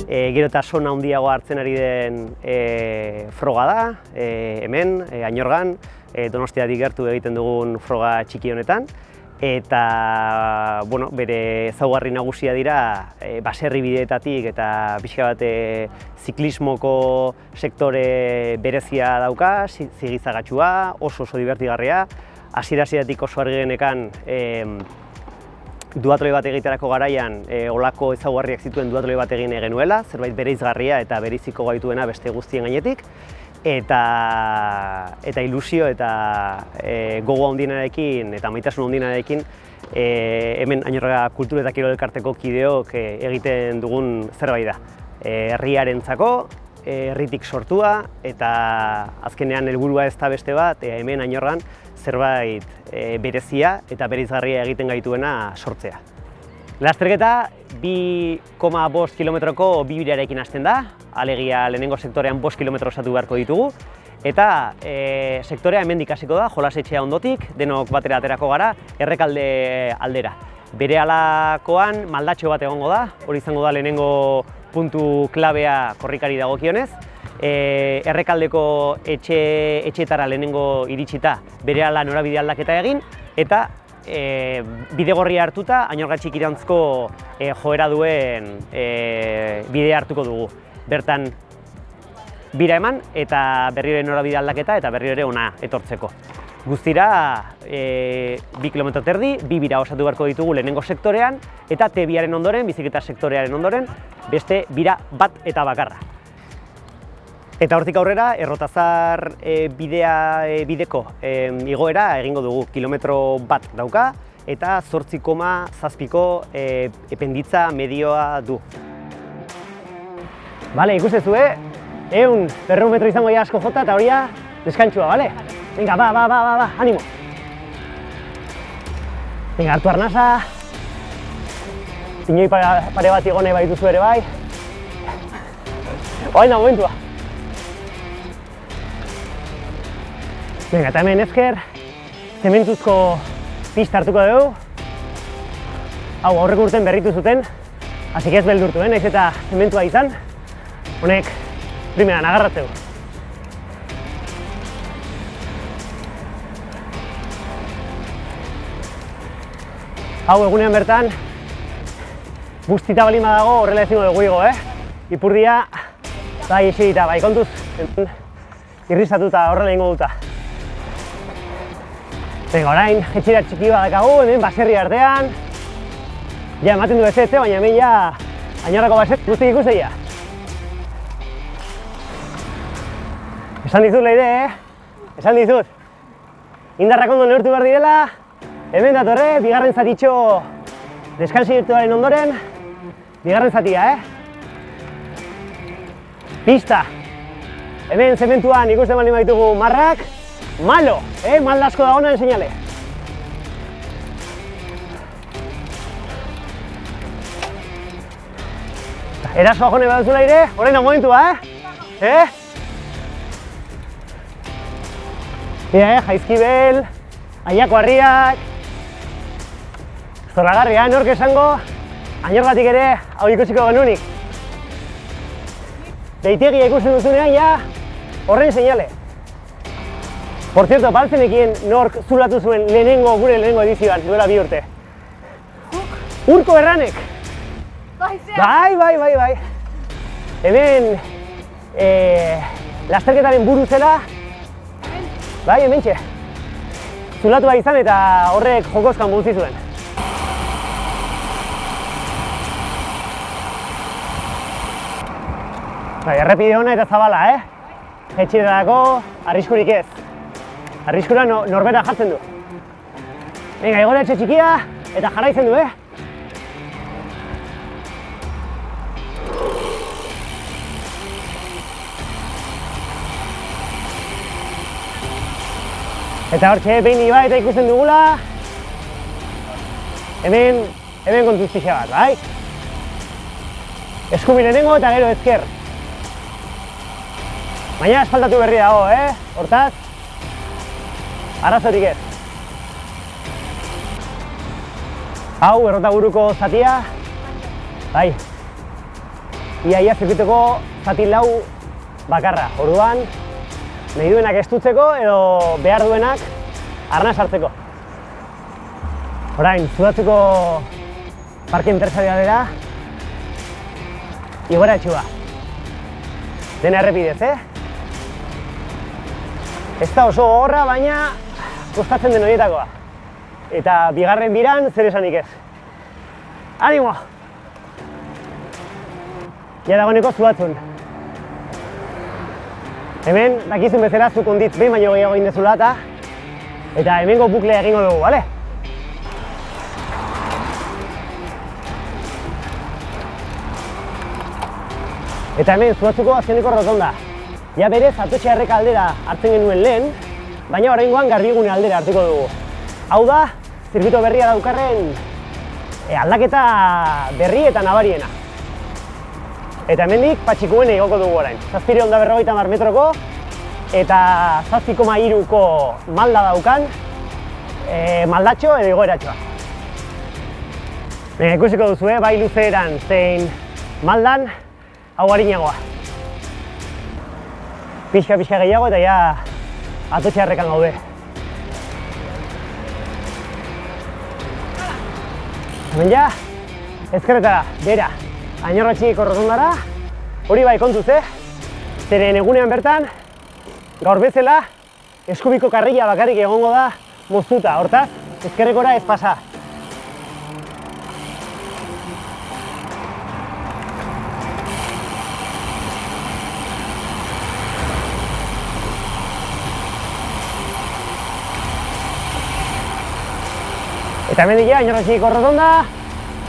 Gero eta sona handiago hartzen ari den froga da, hemen, Añorgan, Donostiatik gertu egiten dugun froga txiki honetan. Eta bere ezaugarri nagusia dira baserri bideetatik eta pixka bat ziklismoko sektore berezia dauka, zigizagatsua, oso divertigarria. Hasiera-hasieratik oso argi genekan duatloi bat egiterako garaian olako ezaugarriak zituen duatloi bat egin genuela, zerbait bereizgarria eta bereiziko gaituena beste guztien gainetik. Eta ilusio eta gogo handienarekin eta maitasun handienarekin hemen Añorga Kultura eta Kirol Elkarteko kideok egiten dugun zerbait da. Herriarentzako, herritik sortua eta azkenean helburua ez da beste bat hemen Añorgan zerbait berezia eta bereizgarria egiten gaituena sortzea. Lasterketa 2,5 kilometroko bibidearekin hasten da, alegia lehenengo sektorean 5 kilometro osatu beharko ditugu, eta sektorea hemendik hasiko da, jolasetxea ondotik, denok batera aterako gara, Errekalde aldera. Berealakoan maldatxo bat egongo da, hori izango da lehenengo puntu klabea korrikari dagokionez. Errekaldeko etxeetara lehenengo iritsita berehala norabide aldaketa egin, eta bidegorria hartuta Añorga Txikirantzko joera duen bidea hartuko dugu. Bertan bira eman eta berriro norabide aldaketa eta berriro ere ona etortzeko. Guztira 2 kilometro terdi, 2 bira osatu beharko ditugu lehenengo sektorean eta T-biaren ondoren, bizikleta sektorearen ondoren, beste bira bat eta bakarra. Eta hortik aurrera, Errotazar bideko igoera egingo dugu, kilometro bat dauka eta 8,7ko ependitza medioa du. Bale, ikustezu, 100 metro izango ja asko jota eta horia deskantsua, bale? Venga, ba, animo! Venga, hartu arnasa. Pinoi pare bat igone badituzu ere bai. Oain da momentua. Venga, eta hemen ezker, zementuzko pista hartuko dugu. Hau, aurreko urten berritu zuten, hasi ez beldurtu, naiz eta zementua izan. Honek, primeran, agarratzeu. Hau, egunean bertan, bustita balin badago horrela ezingo dugu igo, Ipurdia, bai eserita, bai kontuz, irrizatuta horrela ingo duta. Venga, orain, etxera txiki bat dakagu, hemen baserri artean. Ja, ematen du ez, baina hemen ja Añorgako baserri guztik ikusteia. Esan dizut leire, Esan dizut. Indarrak ondo neurtu behar direla, hemen datorre, bigarren zatitxo deskansi virtualen ondoren, bigarren zatia, Pista. Hemen zementuan ikusten baldin baditugu marrak, malo, maldasko dagoen seinale. Erasoa jone baduzula ere, orain da momentua, Jaizkibel, Aiako harriak. Zoragarria, nork esango, Añorgatik ere hau ikusiko genunik. Deitegia ikusten duzunean, ja, horren seinale. Por cierto, paltzenekien nork zulatu zuen gure lehenengo edizioan, duela 2 urte. Urko Erranek! Bai. Hemen lasterketaren buru zela, bai, hementxe. Zulatu bai izan eta horrek jokozkan buntzi zuen. Bai, errepide hona eta zabala, Etxerako arriskurik ez. Arriskura norbera jartzen du. Venga, igora etxe txikia eta jarraitzen du, Eta hortxe, behin iba eta ikusten dugula. Hemen kontuz pixa bat, bai? Eskubi lehenengo eta gero ezker. Baina asfaltatu berri dago, Hortaz, arazorik ez. Hau, Errotaburuko zatia. Bai. iaia zirkuituko zati 4 bakarra. Orduan, nahi duenak estutzeko edo behar duenak arnaz hartzeko. Orain, Zulatzuko parke interesaria dira, igoera etxua. Dena errepidez, Ez da oso gogorra, baina kostatzen den horietakoa. Eta bigarren biran zer esanik ez. Animo! Ja dagoeneko Zulatzun. Hemen, dakizun bezala zuk onditz behin baino gehiago egin dezula eta hemengo buklea egingo dugu, bale? Eta hemen Zulatzuko azkeneko rotonda. Ja berez, Atotxearreka aldera hartzen genuen lehen, baina oraingoan Garbigune aldera hartuko dugu. Hau da, zirkuito berria daukarren aldaketa berri eta nabariena. Eta hemendik Patxikuene igoko dugu orain. 750 metroko eta 7,3ko malda daukan maldatxo edo igoeratxoa. Ikusiko duzu, bai luzeeran zein maldan, hau harinagoa. Pixka gehiago eta ja Atotxearrekan gaude. Hemen ja, ezkerretara, bera, Añorratxikiko rotondara, hori bai kontuz, Zeren egunean bertan, gaur bezala, eskubiko karrila bakarrik egongo da moztuta, hortaz, ezkerrekora ez pasa. Eta hemendik ja, Añorratxikiko rotonda,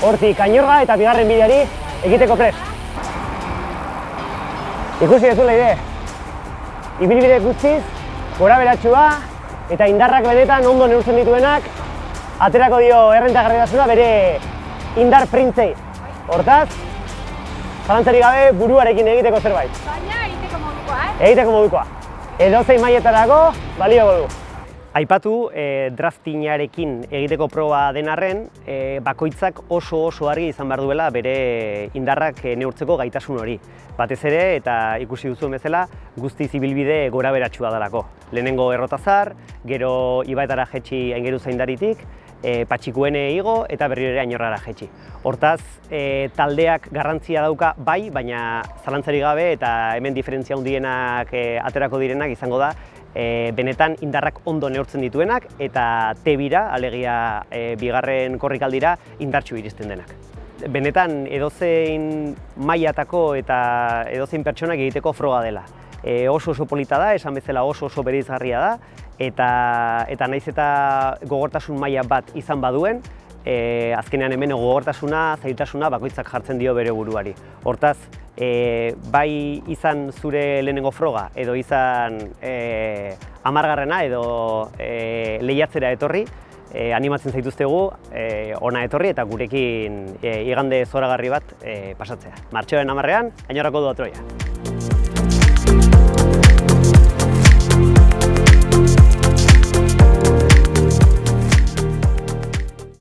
hortik Añorga eta bigarren bideari egiteko prest. Ikusi dezula ibilbide guztiz, gora beratxua eta indarrak benetan ondo neurtzen dituenak, aterako dio errentagarritasuna bere indar printzei. Hortaz, zalantzarik gabe buruarekin egiteko zerbait. Baina egiteko modukoa, Egiteko modukoa. Edozein mailetarako balioko du. Aipatu, draftingarekin egiteko proba den arren, bakoitzak oso argi izan behar duela bere indarrak neurtzeko gaitasun hori. Batez ere, eta ikusi duzuen bezala, guztiz ibilbide gora beratxua dalako. Lehenengo Errotazar, gero Ibaetara jetxi aingeru zaindaritik, Patxikuene igo eta berriro ere Añorrara jetxi. Hortaz, taldeak garrantzia dauka bai, baina zalantzarik gabe eta hemen diferentzia handienak aterako direnak izango da, benetan indarrak ondo neurtzen dituenak eta T-bira, alegia bigarren korrikaldira, indartsu iristen denak. Benetan edozein mailatako eta edozein pertsonak egiteko froga dela. Oso polita da, esan bezala oso bereizgarria da, eta naiz eta gogortasun maila bat izan baduen, azkenean hemen gogortasuna, zailtasuna bakoitzak jartzen dio bere buruari. Hortaz, bai izan zure lehenengo froga edo izan 10garrena edo lehiatzera etorri, animatzen zaituztegu hona etorri eta gurekin igande zoragarri bat pasatzea. Martxoaren 10ean, Añorrako Duatroia.